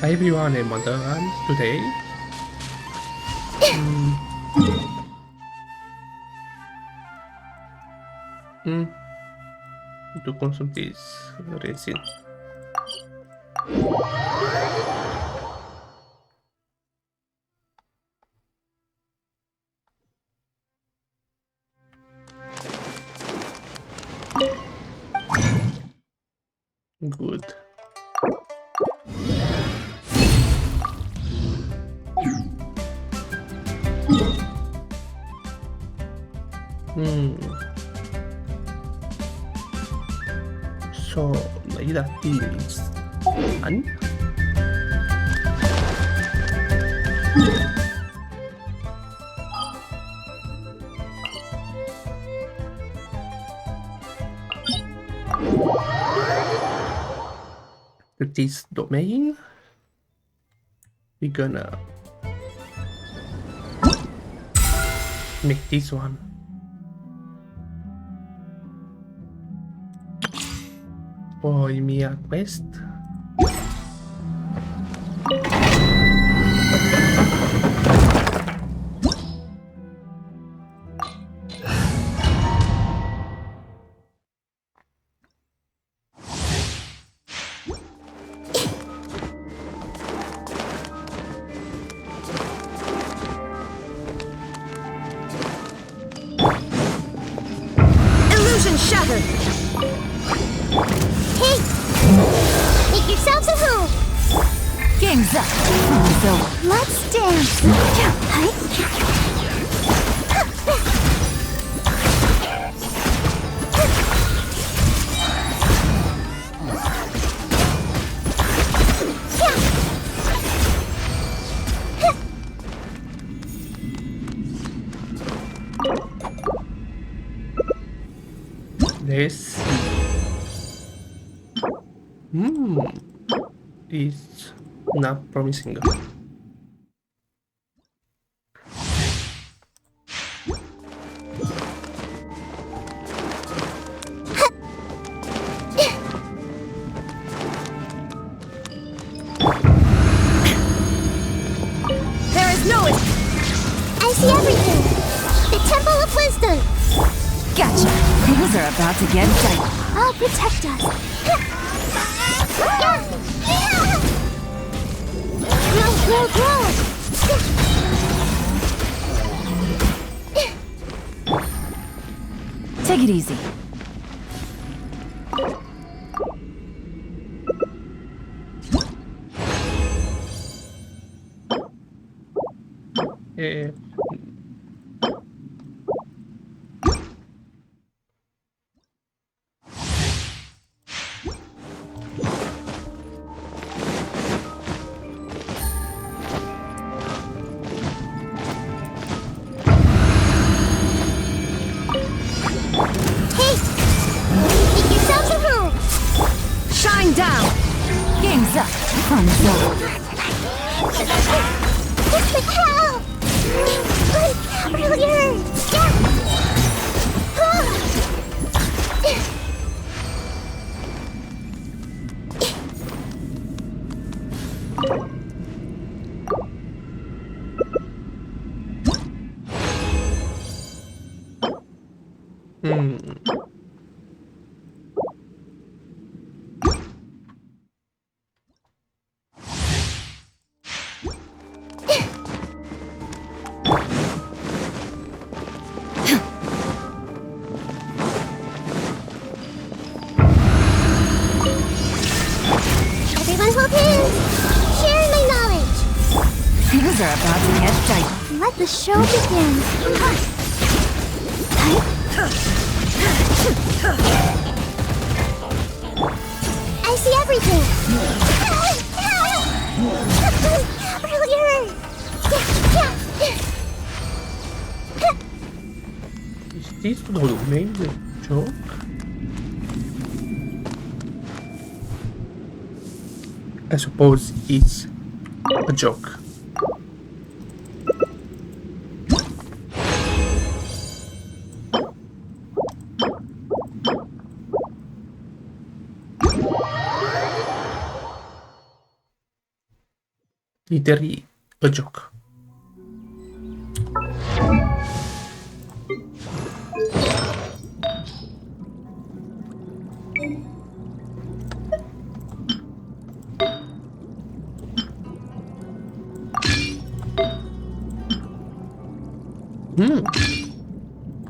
everyone and Wonderland today. Mm, mm, to consume this resin. Good. So that is one. With this domain, we're gonna make this one. Poi mia quest. Illusion shattered! Hey! Make yourselves at home! Game's up! So let's dance! This is not promising. There is no... I see everything! The Temple of Wisdom! Gotcha! Things are about to get tight. I'll protect us. Grow! Take it easy. Eh, Hey! Make yourselves at home! Shine down! Game's up! Thumbs up! It's the cow! Brilliant! Everyone hold hands! Share my knowledge! Things are about to get tight. Let the show begin. I see everything! Brilliant! is this the main joke? I suppose it's a joke. Literally a joke.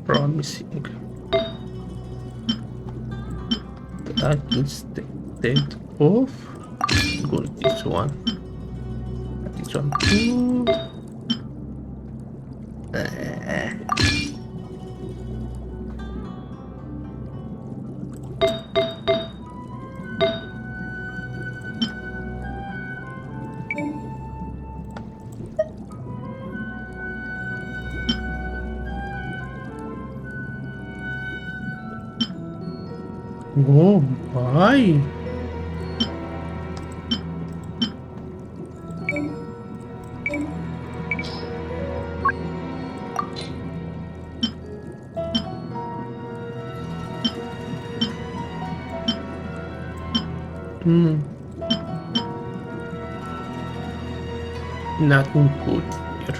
Promising. That instead of go with this one. This one too. Oh my. Nothing good here.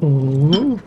Oh.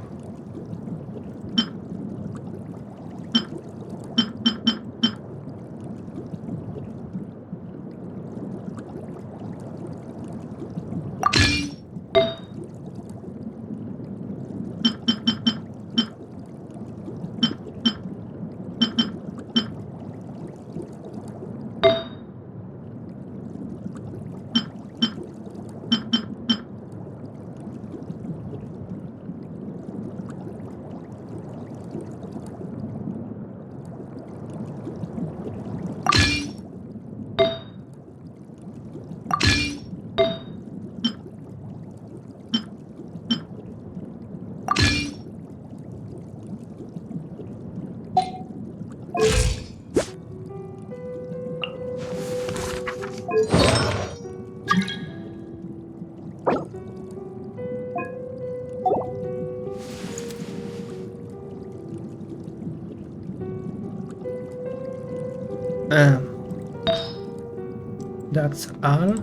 That's all.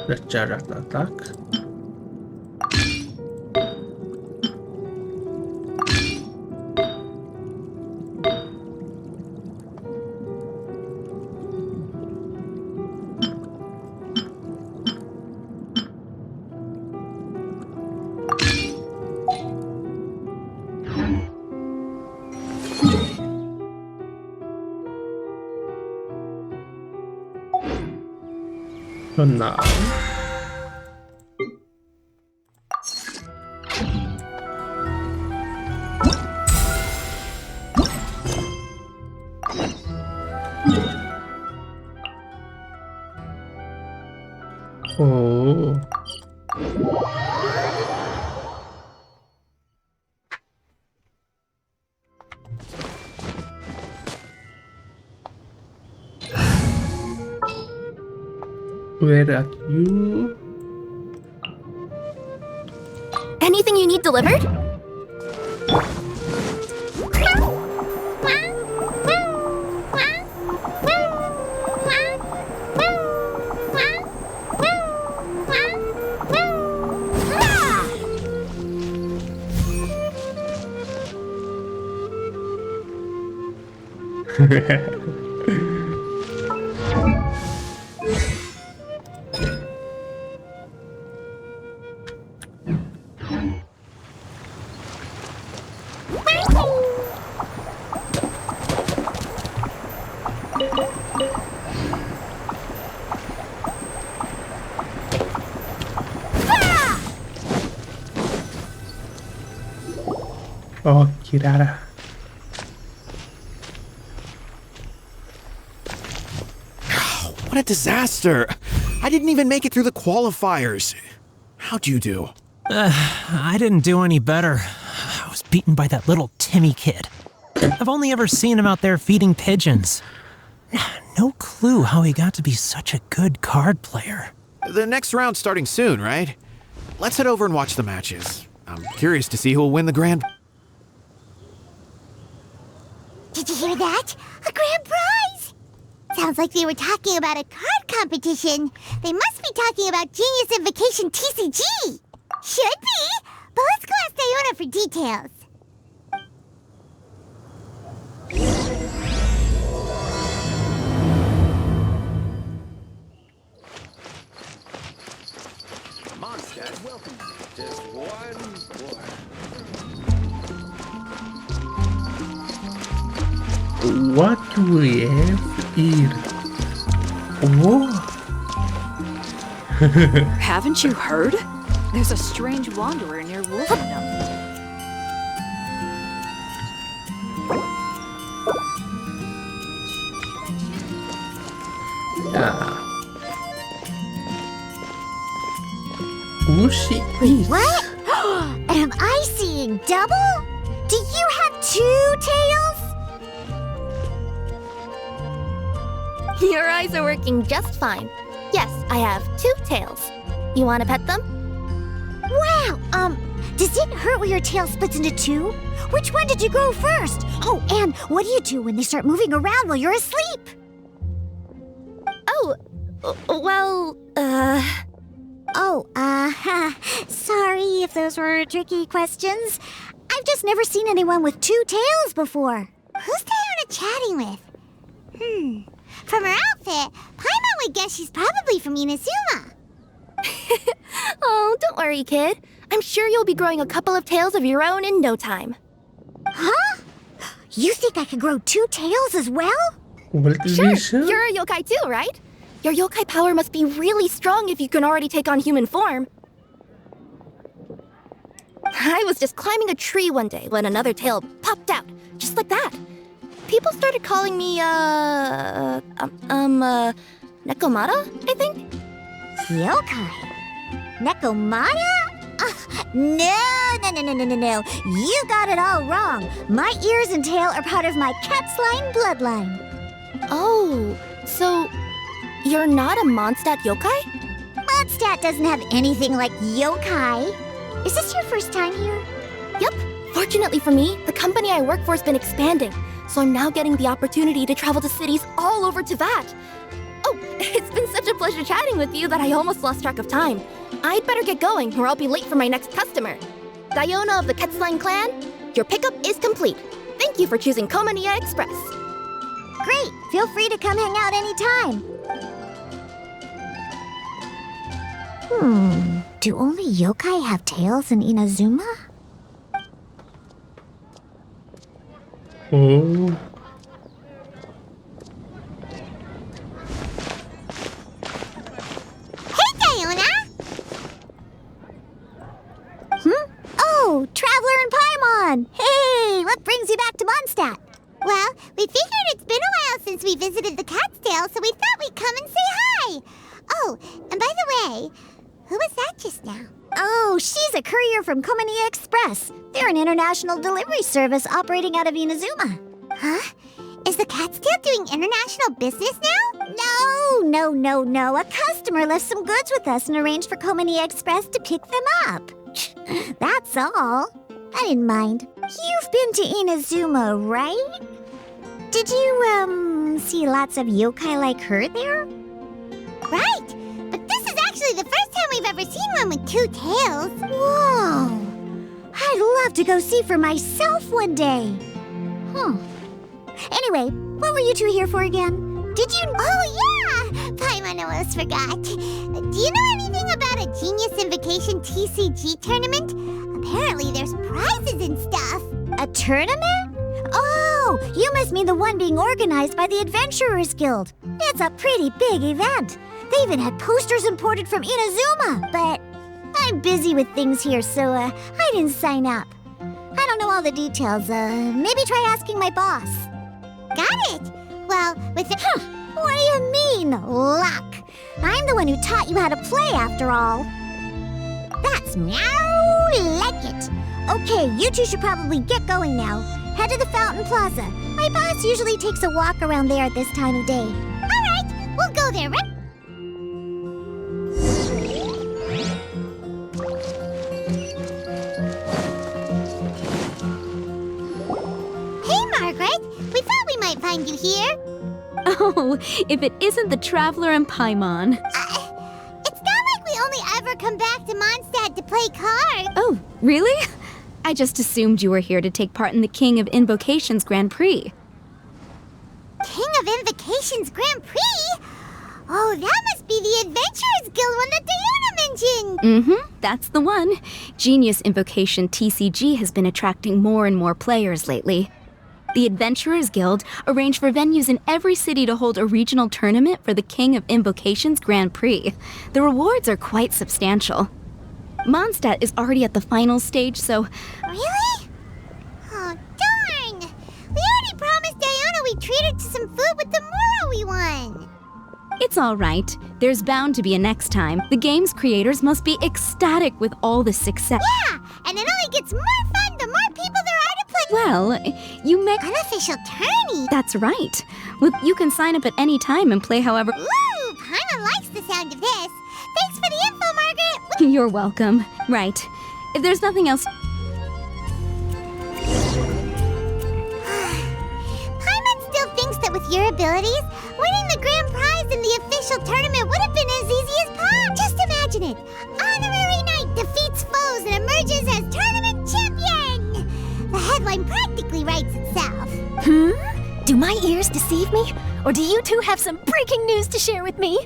Let's direct attack. So now oh. Where are you? Anything you need delivered? Oh, Kirara. What a disaster! I didn't even make it through the qualifiers. How'd you do? I didn't do any better. I was beaten by that little Timmy kid. I've only ever seen him out there feeding pigeons. No clue how he got to be such a good card player. The next round's starting soon, right? Let's head over and watch the matches. I'm curious to see who'll win the grand... Did you hear that? A grand prize! Sounds like they were talking about a card competition. They must be talking about Genius Invocation TCG. Should be. But let's go ask Diona for details. Mondstadt, welcome. Just one more. What do we have here? Whoa! Haven't you heard? There's a strange wanderer near Wolfendom. Yeah. Who she is? What? Am I seeing double? Do you have 2 tails? Your eyes are working just fine. Yes, I have 2 tails. You want to pet them? Wow, does it hurt when your tail splits into 2? Which one did you grow first? Oh, and what do you do when they start moving around while you're asleep? Oh, well, sorry if those were tricky questions. I've just never seen anyone with 2 tails before. Who's Diona chatting with? From her outfit, Paimon would guess she's probably from Inazuma. Oh, don't worry, kid. I'm sure you'll be growing a couple of tails of your own in no time. Huh? You think I could grow 2 tails as well? What did Sure, he say? you're a yokai too, right? Your yokai power must be really strong if you can already take on human form. I was just climbing a tree one day when another tail popped out, just like that. People started calling me, Nekomata, I think? Yokai? Nekomata? No. You got it all wrong. My ears and tail are part of my cat's line bloodline. Oh, so you're not a Mondstadt yokai? Mondstadt doesn't have anything like yokai. Is this your first time here? Yep. Fortunately for me, the company I work for has been expanding, so I'm now getting the opportunity to travel to cities all over Teyvat. Oh, it's been such a pleasure chatting with you that I almost lost track of time. I'd better get going or I'll be late for my next customer. Diona of the Quetzline clan, your pickup is complete. Thank you for choosing Komania Express. Great! Feel free to come hang out anytime. Do only yokai have tails in Inazuma? Oh. Hey, Diona! Oh, Traveler and Paimon! Hey, what brings you back to Mondstadt? Well, we figured it's been a while since we visited the Catstail, so we thought we'd come and say hi. Oh, and by the way, who was that just now? Oh, she's a courier from Komania Express. They're an international delivery service operating out of Inazuma. Huh? Is the Catstail doing international business now? No. A customer left some goods with us and arranged for Komania Express to pick them up. That's all. I didn't mind. You've been to Inazuma, right? Did you, see lots of yokai like her there? Right! But this is actually the first time we've ever seen one with 2 tails. Whoa! I'd love to go see for myself one day. Anyway, what were you two here for again? Did you... Oh, yeah! Paimon almost forgot. Do you know anything about a Genius Invocation TCG tournament? Apparently there's prizes and stuff. A tournament? Oh, you must mean the one being organized by the Adventurers Guild. It's a pretty big event. They even had posters imported from Inazuma, but I'm busy with things here, so I didn't sign up. I don't know all the details. Maybe try asking my boss. Got it. Well, with the... What do you mean, luck? I'm I'm the one who taught you how to play, after all. That's meow like it. Okay, you two should probably get going now. Head to the Fountain Plaza. My boss usually takes a walk around there at this time of day. All right, we'll go there, right? Hey, Margaret. We thought we might find you here. Oh, if it isn't the Traveler and Paimon. It's not like we only ever come back to Mondstadt to play cards. Oh, really? I just assumed you were here to take part in the King of Invocations Grand Prix. King of Invocations Grand Prix? Oh, that must be the Adventurers Guild one that Diana mentioned. Mm-hmm, that's the one. Genius Invocation TCG has been attracting more and more players lately. The Adventurers Guild arranged for venues in every city to hold a regional tournament for the King of Invocations Grand Prix. The rewards are quite substantial. Mondstadt is already at the final stage, so... Really? Oh, darn! We already promised Diana we'd treat her to some food with the Moro we won. It's all right. There's bound to be a next time. The game's creators must be ecstatic with all the success. Yeah, and it only gets more fun the more people there are to play. Well, you make... Unofficial tourney. That's right. You can sign up at any time and play however... Ooh, Paimon likes the sound of this. Thanks for the info, Margaret. You're welcome. Right. If there's nothing else... Paimon still thinks that with your abilities, winning the grand prize in the official tournament would have been as easy as pop. Just imagine it. Honorary Knight defeats foes and emerges as tournament champion. The headline practically writes itself. Do my ears deceive me? Or do you two have some breaking news to share with me?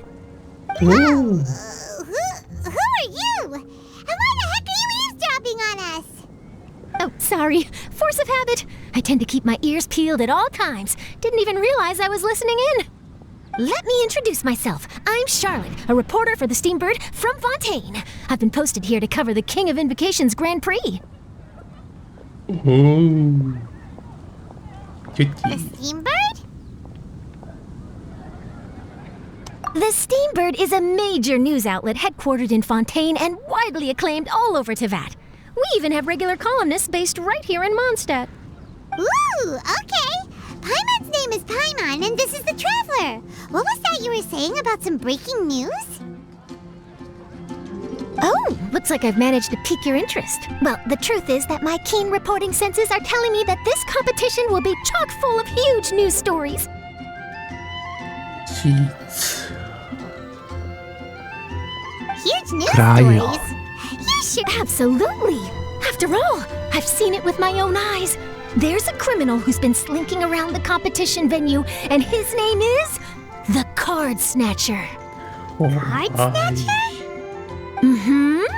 Ooh. Who are you? And why the heck are you eavesdropping on us? Oh, sorry. Force of habit. I tend to keep my ears peeled at all times. Didn't even realize I was listening in. Let me introduce myself. I'm Charlotte, a reporter for the Steambird from Fontaine. I've been posted here to cover the King of Invocations Grand Prix. Ooh. The Cutie. Steambird? The Steambird is a major news outlet headquartered in Fontaine and widely acclaimed all over Tevat. We even have regular columnists based right here in Mondstadt. Ooh, okay. Paimon's name is Paimon, and this is the Traveler. What was that you were saying about some breaking news? Oh, looks like I've managed to pique your interest. Well, the truth is that my keen reporting senses are telling me that this competition will be chock full of huge news stories. Cheats. Huge news Rayo. stories. You should. Absolutely. After all, I've seen it with my own eyes. There's a criminal who's been slinking around the competition venue, and his name is the Card Snatcher. Oh, Card my. Snatcher?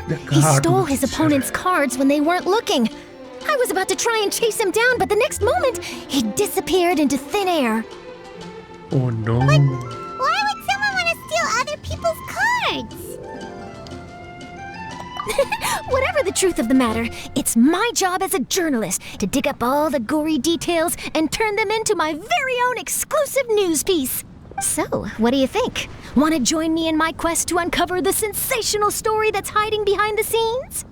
The He card stole his snatcher. opponent's cards when they weren't looking. I was about to try and chase him down, but the next moment, he disappeared into thin air. Oh no. Why would someone want to steal other people's cards? Whatever the truth of the matter, it's my job as a journalist to dig up all the gory details and turn them into my very own exclusive news piece. So, what do you think? Want to join me in my quest to uncover the sensational story that's hiding behind the scenes?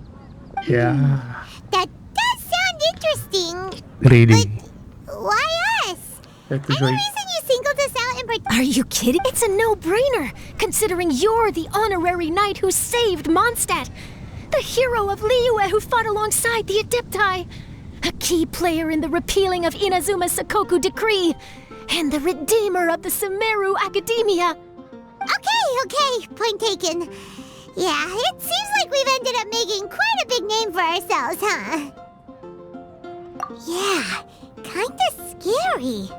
Yeah. That does sound interesting. Really. Why us? That is Any right. reason you singled us out in particular? Are you kidding? It's a no-brainer, considering you're the honorary knight who saved Mondstadt, the hero of Liyue who fought alongside the Adepti, a key player in the repealing of Inazuma's Sakoku Decree, and the redeemer of the Sumeru Academia. Okay, point taken. Yeah, it seems like we've ended up making quite a big name for ourselves, huh? Yeah, kinda scary.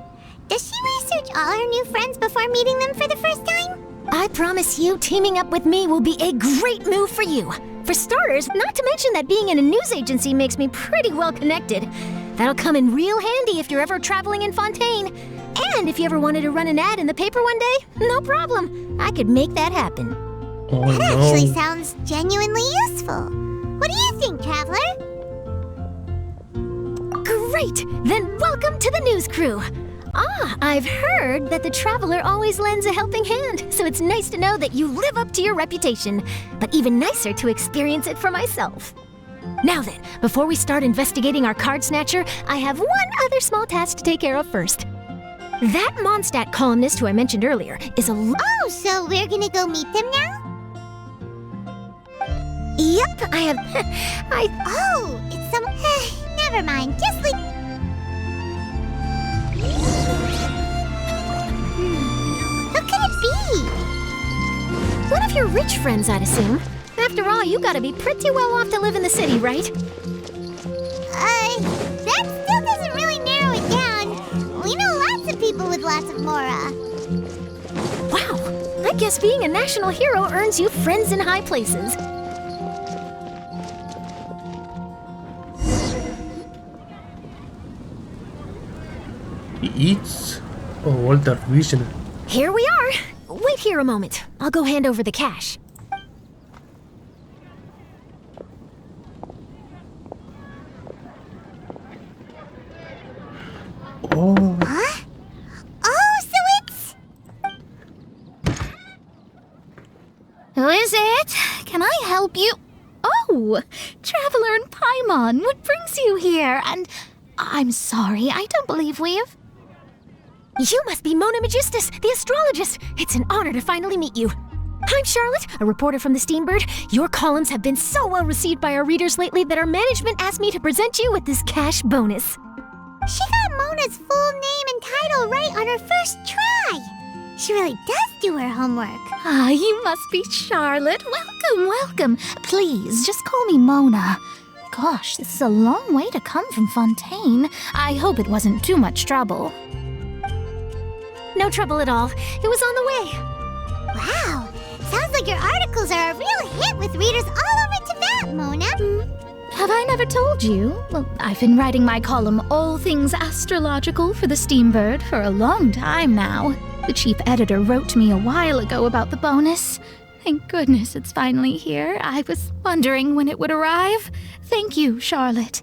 Does she research all her new friends before meeting them for the first time? I promise you, teaming up with me will be a great move for you. For starters, not to mention that being in a news agency makes me pretty well connected. That'll come in real handy if you're ever traveling in Fontaine. And if you ever wanted to run an ad in the paper one day, no problem. I could make that happen. Oh That actually no. sounds genuinely useful. What do you think, Traveler? Great! Then welcome to the news crew. I've heard that the traveler always lends a helping hand, so it's nice to know that you live up to your reputation, but even nicer to experience it for myself. Now then, before we start investigating our card snatcher, I have one other small task to take care of first. That Mondstadt columnist who I mentioned earlier is a Oh, so we're gonna go meet them now? Yep, I have... Oh, it's some... Never mind, just like... Who could it be? One of your rich friends, I'd assume. After all, you gotta be pretty well off to live in the city, right? That still doesn't really narrow it down. We know lots of people with lots of mora. Wow, I guess being a national hero earns you friends in high places. He eats all the vision. Here we are. Wait here a moment. I'll go hand over the cash. Oh, Huh? Oh, so it's... Who is it? Can I help you? Oh, Traveler and Paimon, what brings you here? And I'm sorry, I don't believe we've... You must be Mona Magistus, the astrologist. It's an honor to finally meet you. I'm Charlotte, a reporter from the Steambird. Your columns have been so well received by our readers lately that our management asked me to present you with this cash bonus. She got Mona's full name and title right on her first try. She really does do her homework. Ah, you must be Charlotte. Welcome, welcome. Please, just call me Mona. Gosh, this is a long way to come from Fontaine. I hope it wasn't too much trouble. No trouble at all. It was on the way. Wow, sounds like your articles are a real hit with readers all over Tibet, Mona. Have I never told you? Well, I've been writing my column All Things Astrological for the Steambird for a long time now. The chief editor wrote to me a while ago about the bonus. Thank goodness it's finally here. I was wondering when it would arrive. Thank you, Charlotte.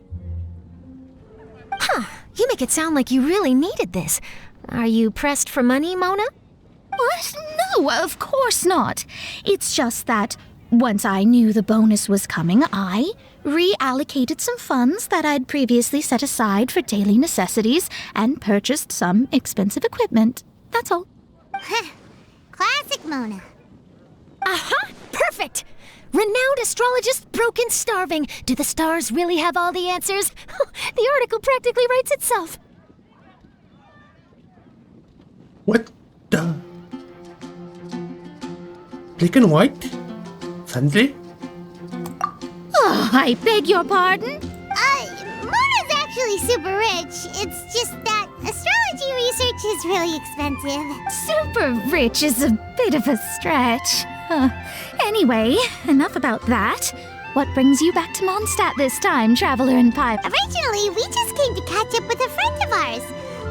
Huh, you make it sound like you really needed this. Are you pressed for money, Mona? What? No, of course not. It's just that once I knew the bonus was coming, I reallocated some funds that I'd previously set aside for daily necessities and purchased some expensive equipment. That's all. Classic Mona. Aha! Perfect! Renowned astrologist, broken, starving. Do the stars really have all the answers? The article practically writes itself. what the? Black and white? Suddenly? Oh, I beg your pardon? Mona's actually super rich. It's just that astrology research is really expensive. Super rich is a bit of a stretch. Anyway, enough about that. What brings you back to Mondstadt this time, Traveler and Pipe? Originally, we just came to catch up with a friend of ours.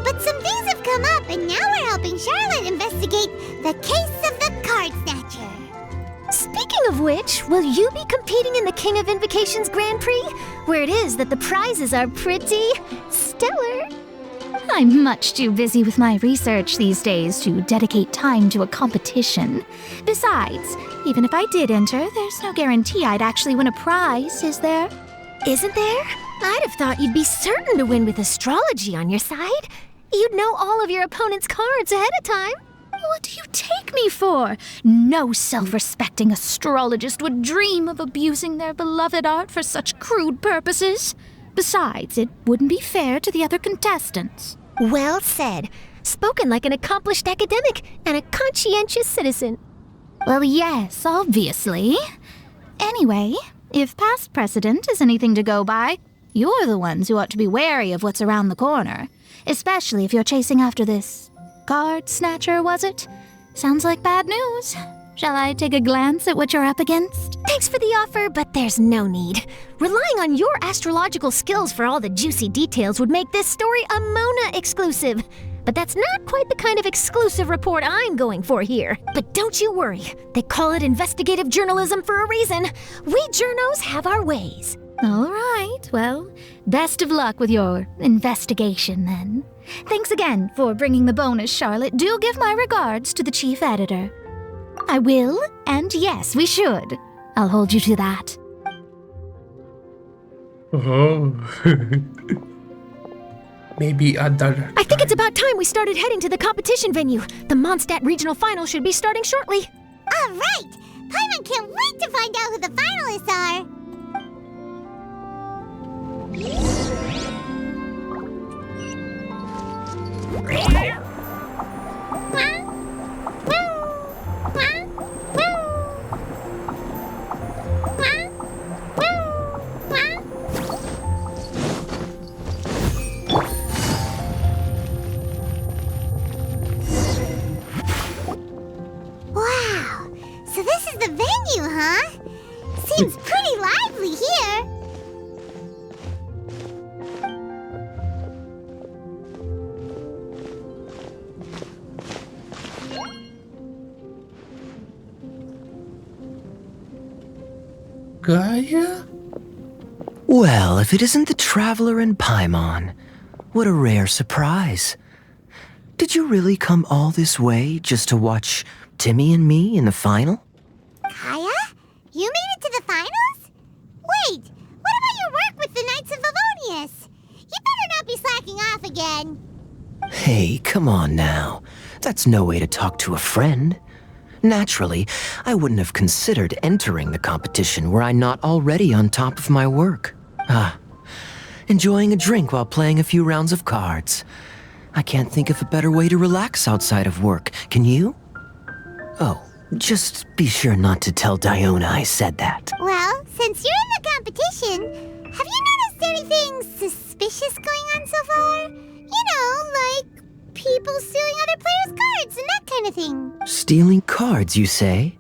But some things have come up, and now we're helping Charlotte investigate the case of the card snatcher. Speaking of which, will you be competing in the King of Invocations Grand Prix? Where it is that the prizes are pretty stellar. I'm much too busy with my research these days to dedicate time to a competition. Besides, even if I did enter, there's no guarantee I'd actually win a prize, is there? Isn't there? I'd have thought you'd be certain to win with astrology on your side. You'd know all of your opponent's cards ahead of time. What do you take me for? No self-respecting astrologist would dream of abusing their beloved art for such crude purposes. Besides, it wouldn't be fair to the other contestants. Well said. Spoken like an accomplished academic and a conscientious citizen. Well, yes, obviously. Anyway, if past precedent is anything to go by, you're the ones who ought to be wary of what's around the corner. Especially if you're chasing after this card snatcher, was it? Sounds like bad news. Shall I take a glance at what you're up against? Thanks for the offer, but there's no need. Relying on your astrological skills for all the juicy details would make this story a Mona exclusive. But that's not quite the kind of exclusive report I'm going for here. But don't you worry. They call it investigative journalism for a reason. We journos have our ways. All right, well, best of luck with your investigation then. Thanks again for bringing the bonus, Charlotte. Do give my regards to the chief editor. I will, and yes, we should. I'll hold you to that. Oh. Maybe other. I think it's about time we started heading to the competition venue. The Mondstadt Regional Final should be starting shortly. All right! Paimon can't wait to find out who the finalists are! Wow! So this is the venue, huh? Seems pretty lively here. Gaia? Well, if it isn't the Traveler and Paimon, what a rare surprise. Did you really come all this way just to watch Timmy and me in the final? Kaya? You made it to the finals? Wait, what about your work with the Knights of Favonius? You better not be slacking off again. Hey, come on now. That's no way to talk to a friend. Naturally, I wouldn't have considered entering the competition were I not already on top of my work. Enjoying a drink while playing a few rounds of cards. I can't think of a better way to relax outside of work, can you? Oh, just be sure not to tell Diona I said that. Well, since you're in the competition, have you noticed anything suspicious going on so far? You know, like people stealing other players' cards and that kind of thing. Stealing cards, you say?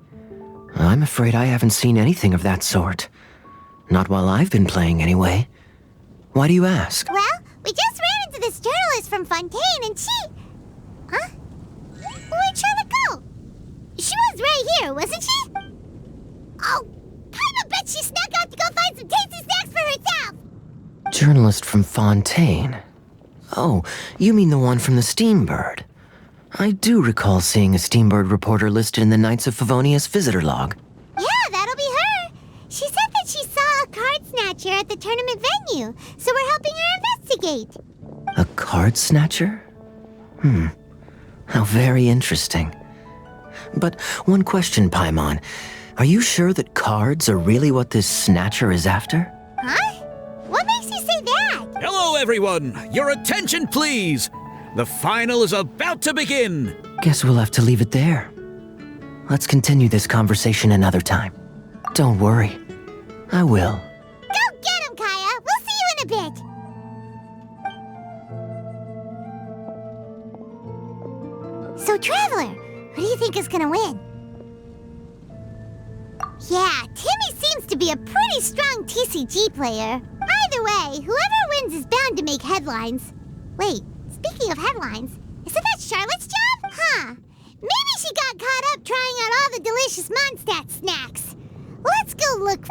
I'm afraid I haven't seen anything of that sort. Not while I've been playing, anyway. Why do you ask? Well, we just ran into this journalist from Fontaine and she... Huh? Where'd Charlotte go? She was right here, wasn't she? Oh, I bet she snuck out to go find some tasty snacks for herself! Journalist from Fontaine. Oh, you mean the one from the Steambird. I do recall seeing a Steambird reporter listed in the Knights of Favonius visitor log. Yeah, that'll be her. She said that she saw a card snatcher at the tournament venue, so we're helping her investigate. A card snatcher? How very interesting. But one question, Paimon. Are you sure that cards are really what this snatcher is after? Huh? What makes you say that? Hello, everyone! Your attention, please! The final is about to begin! Guess we'll have to leave it there. Let's continue this conversation another time. Don't worry. I will. Go get him, Kaya! We'll see you in a bit! So, Traveler, who do you think is gonna win? Yeah, Timmy seems to be a pretty strong TCG player. Either way, whoever wins is bound to make headlines. Wait, speaking of headlines, isn't that Charlotte's job? Huh. Maybe she got caught up trying out all the delicious Mondstadt snacks. Let's go look.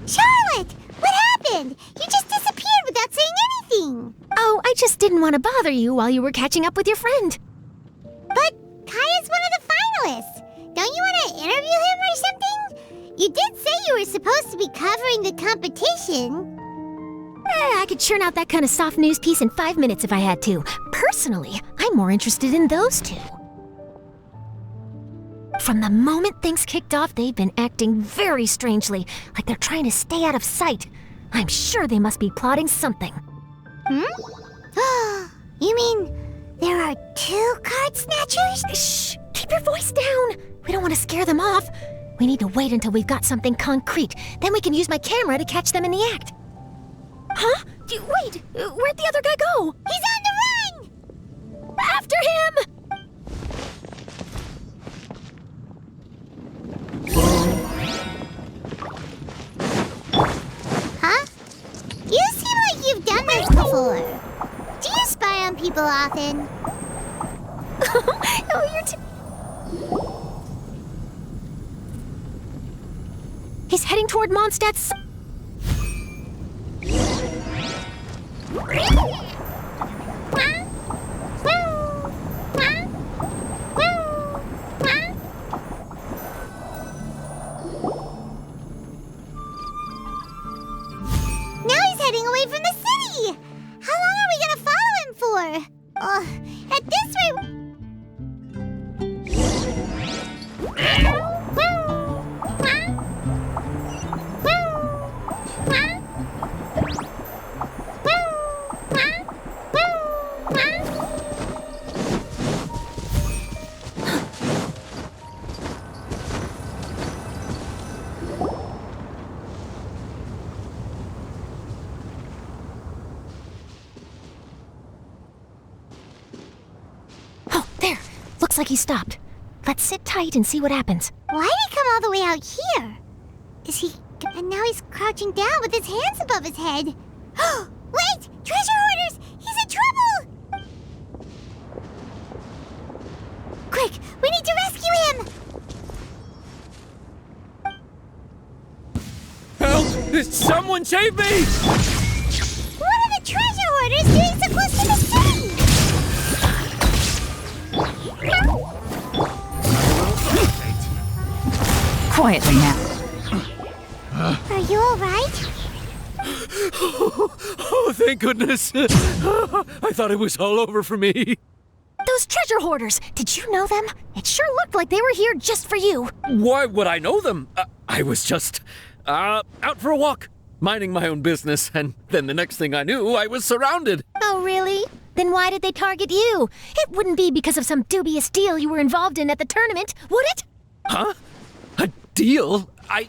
Charlotte! What happened? You just disappeared without saying anything. Oh, I just didn't want to bother you while you were catching up with your friend. But Kaya's one of the finalists. Don't you want to interview him or something? You did say you were supposed to be covering the competition. I could churn out that kind of soft news piece in 5 minutes if I had to. Personally, I'm more interested in those two. From the moment things kicked off, they've been acting very strangely, like they're trying to stay out of sight. I'm sure they must be plotting something. You mean there are 2 card snatchers? Shh! Keep your voice down! We don't want to scare them off. We need to wait until we've got something concrete. Then we can use my camera to catch them in the act. Huh? Wait! Where'd the other guy go? He's on the run! After him! people often. Oh, you're too... He's heading toward Mondstadt's... Now he's heading away from the city! How long are we gonna follow him for? At this rate... Oh, there. Looks like he stopped. Let's sit tight and see what happens. Why did he come all the way out here? Is he... And now he's crouching down with his hands above his head. Wait! Treasure hoarders! He's in trouble! Quick! We need to rescue him! Help! Someone save me! What are the treasure hoarders doing so close to the city? Quietly now. Are you alright? Oh, thank goodness. I thought it was all over for me. Those treasure hoarders, did you know them? It sure looked like they were here just for you. Why would I know them? I was just out for a walk, minding my own business, and then the next thing I knew, I was surrounded. Oh, really? Then why did they target you? It wouldn't be because of some dubious deal you were involved in at the tournament, would it? Huh? A deal? I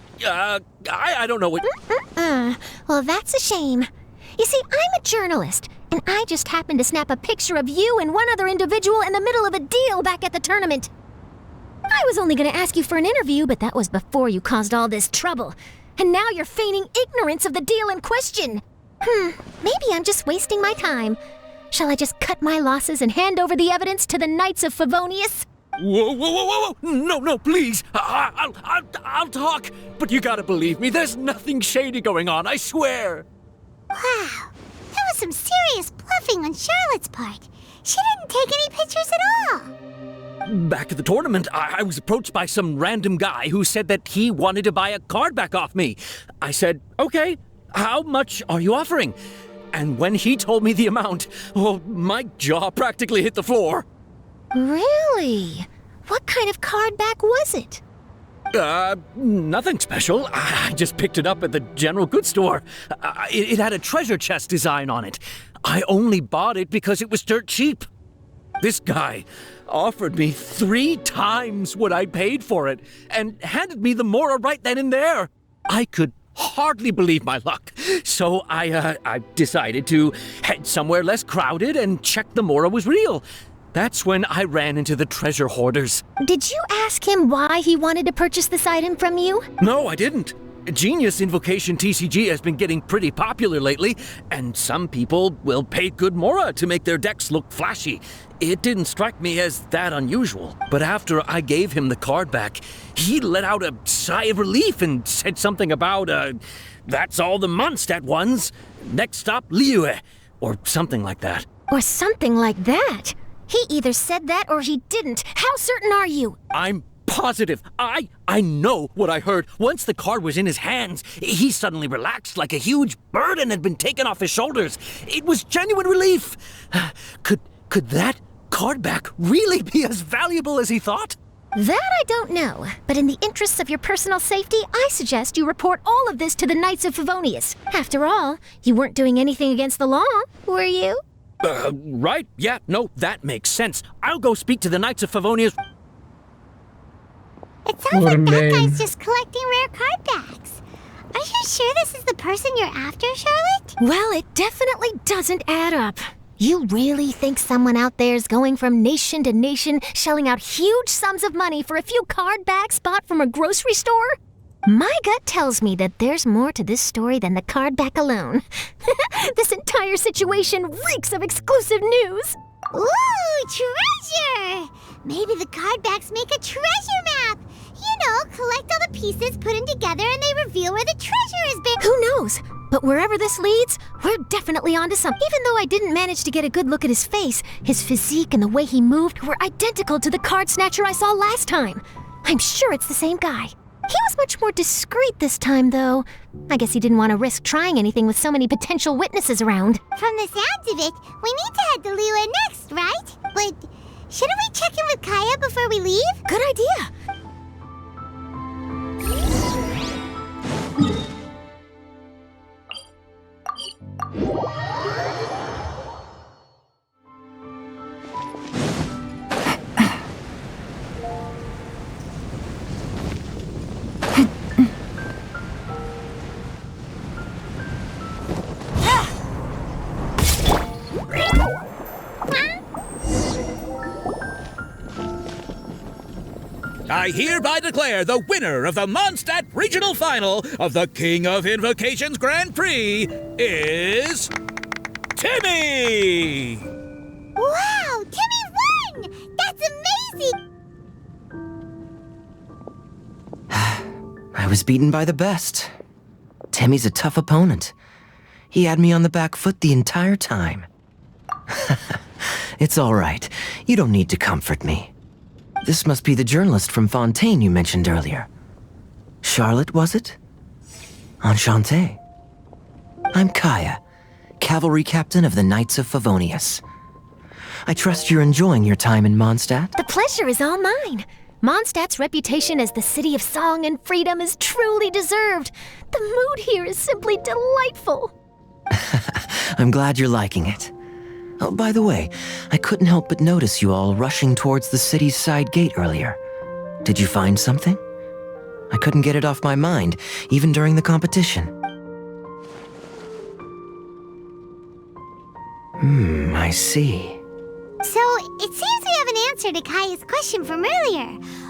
don't know what... Well, that's a shame. You see, I'm a journalist, and I just happened to snap a picture of you and one other individual in the middle of a deal back at the tournament. I was only going to ask you for an interview, but that was before you caused all this trouble. And now you're feigning ignorance of the deal in question. Maybe I'm just wasting my time. Shall I just cut my losses and hand over the evidence to the Knights of Favonius? Whoa. No, please. I'll talk. But you gotta believe me, there's nothing shady going on, I swear. Wow, that was some serious bluffing on Charlotte's part. She didn't take any pictures at all. Back at the tournament, I was approached by some random guy who said that he wanted to buy a card back off me. I said, okay, how much are you offering? And when he told me the amount, my jaw practically hit the floor. Really? What kind of card back was it? Nothing special. I just picked it up at the general goods store. It had a treasure chest design on it. I only bought it because it was dirt cheap. This guy offered me 3 times what I paid for it and handed me the Mora right then and there. I could hardly believe my luck. So I decided to head somewhere less crowded and check the Mora was real. That's when I ran into the treasure hoarders. Did you ask him why he wanted to purchase this item from you? No, I didn't. Genius Invocation TCG has been getting pretty popular lately, and some people will pay good Mora to make their decks look flashy. It didn't strike me as that unusual. But after I gave him the card back, he let out a sigh of relief and said something about, that's all the Mondstadt ones. Next stop, Liyue, or something like that. Or something like that? He either said that or he didn't. How certain are you? I'm positive. I know what I heard. Once the card was in his hands, he suddenly relaxed like a huge burden had been taken off his shoulders. It was genuine relief. Could that card back really be as valuable as he thought? That I don't know, but in the interests of your personal safety, I suggest you report all of this to the Knights of Favonius. After all, you weren't doing anything against the law, were you? Right. Yeah, no, that makes sense. I'll go speak to the Knights of Favonius. It sounds What a like that man. guy's just collecting rare card backs. Are you sure this is the person you're after, Charlotte? Well, it definitely doesn't add up. You really think someone out there's going from nation to nation, shelling out huge sums of money for a few card backs bought from a grocery store? My gut tells me that there's more to this story than the card back alone. This entire situation reeks of exclusive news. Ooh, treasure! Maybe the card backs make a treasure map. You know, collect all the pieces, put them together, and they reveal where the treasure is buried. Who knows? But wherever this leads, we're definitely onto something. Even though I didn't manage to get a good look at his face, his physique and the way he moved were identical to the card snatcher I saw last time. I'm sure it's the same guy. He was much more discreet this time, though. I guess he didn't want to risk trying anything with so many potential witnesses around. From the sounds of it, we need to head to Liyue next, right? But shouldn't we check in with Kaya before we leave? Good idea. I hereby declare the winner of the Mondstadt Regional Final of the King of Invocations Grand Prix is... Timmy! Wow, Timmy won! That's amazing! I was beaten by the best. Timmy's a tough opponent. He had me on the back foot the entire time. It's all right. You don't need to comfort me. This must be the journalist from Fontaine you mentioned earlier. Charlotte, was it? Enchanté. I'm Kaya, cavalry captain of the Knights of Favonius. I trust you're enjoying your time in Mondstadt? The pleasure is all mine. Mondstadt's reputation as the city of song and freedom is truly deserved. The mood here is simply delightful. I'm glad you're liking it. Oh, by the way, I couldn't help but notice you all rushing towards the city's side gate earlier. Did you find something? I couldn't get it off my mind, even during the competition. I see. So, it seems we have an answer to Kaya's question from earlier.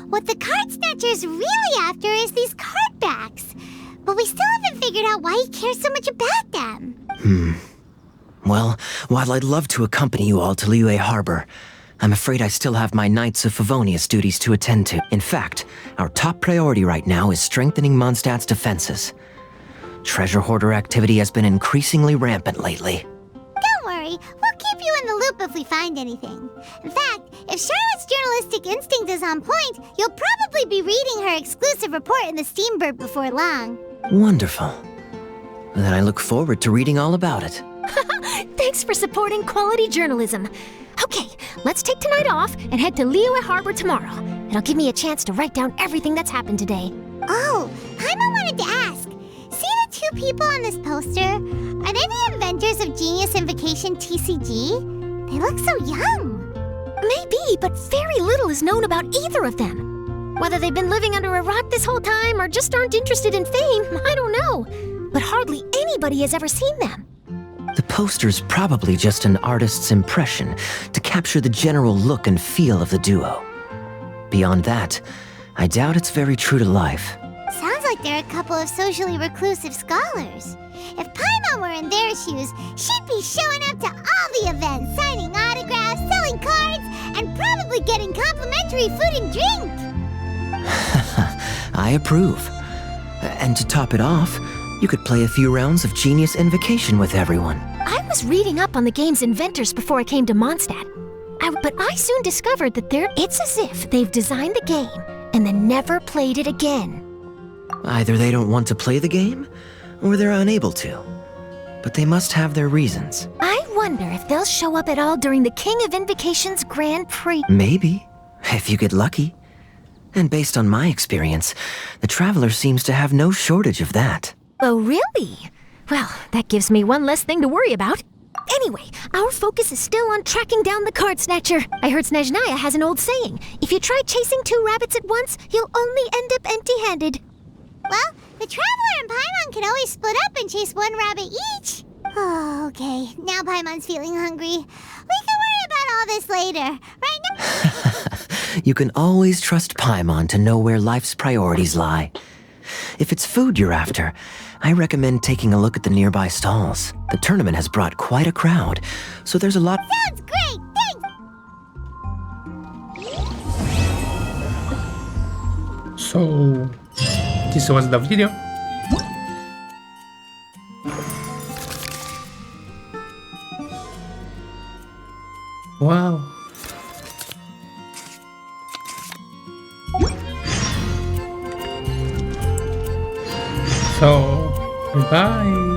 What the card snatcher's really after is these card backs. But we still haven't figured out why he cares so much about them. Well, while I'd love to accompany you all to Liyue Harbor, I'm afraid I still have my Knights of Favonius duties to attend to. In fact, our top priority right now is strengthening Mondstadt's defenses. Treasure hoarder activity has been increasingly rampant lately. Don't worry, we'll keep you in the loop if we find anything. In fact, if Charlotte's journalistic instinct is on point, you'll probably be reading her exclusive report in the Steambird before long. Wonderful. Then I look forward to reading all about it. Thanks for supporting quality journalism. Okay, let's take tonight off and head to Liyue Harbor tomorrow. It'll give me a chance to write down everything that's happened today. Oh, Paimon wanted to ask. See the two people on this poster? Are they the inventors of Genius Invocation TCG? They look so young. Maybe, but very little is known about either of them. Whether they've been living under a rock this whole time or just aren't interested in fame, I don't know. But hardly anybody has ever seen them. The poster's probably just an artist's impression to capture the general look and feel of the duo. Beyond that, I doubt it's very true to life. Sounds like they're a couple of socially reclusive scholars. If Paimon were in their shoes, she'd be showing up to all the events, signing autographs, selling cards, and probably getting complimentary food and drink. I approve. And to top it off, you could play a few rounds of Genius Invocation with everyone. I was reading up on the game's inventors before I came to Mondstadt. But I soon discovered that it's as if they've designed the game and then never played it again. Either they don't want to play the game, or they're unable to. But they must have their reasons. I wonder if they'll show up at all during the King of Invocations Grand Prix. Maybe, if you get lucky. And based on my experience, the Traveler seems to have no shortage of that. Oh, really? Well, that gives me one less thing to worry about. Anyway, our focus is still on tracking down the card snatcher. I heard Snezhnaya has an old saying. If you try chasing two rabbits at once, you'll only end up empty-handed. Well, the Traveler and Paimon can always split up and chase one rabbit each. Oh, okay. Now Paimon's feeling hungry. We can worry about all this later. Right now... You can always trust Paimon to know where life's priorities lie. If it's food you're after, I recommend taking a look at the nearby stalls. The tournament has brought quite a crowd, so there's a lot... Sounds great! Thanks! So this was the video. Wow. So, bye.